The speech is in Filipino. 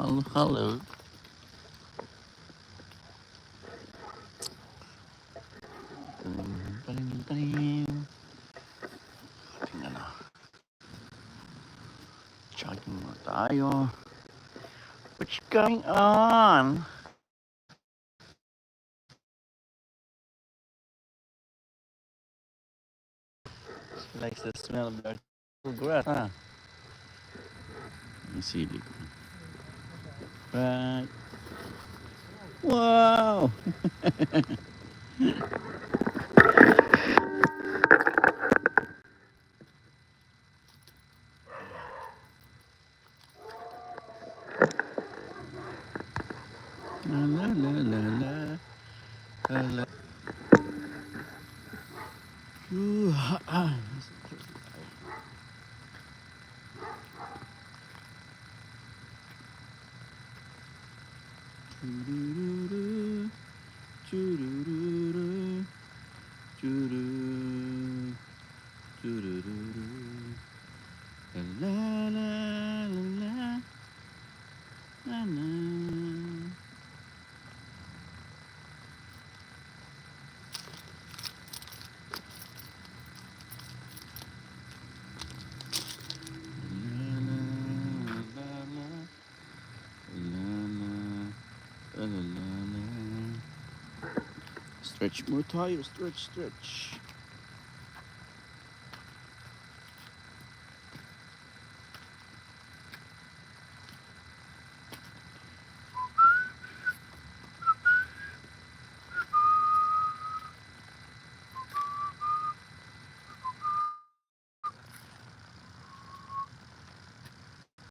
Hello, hello. Tanim. Tingnan na. Jogging muna tayo. What's going on? She likes the smell of the grass, huh? Let me see. Right. Wow! La la la la la. La la. Ooh, ah. Choo-doo-doo-doo. Choo-doo-doo-doo. Choo-doo. Choo-doo-doo-doo. La la la la la la. Stretch more tayo, stretch.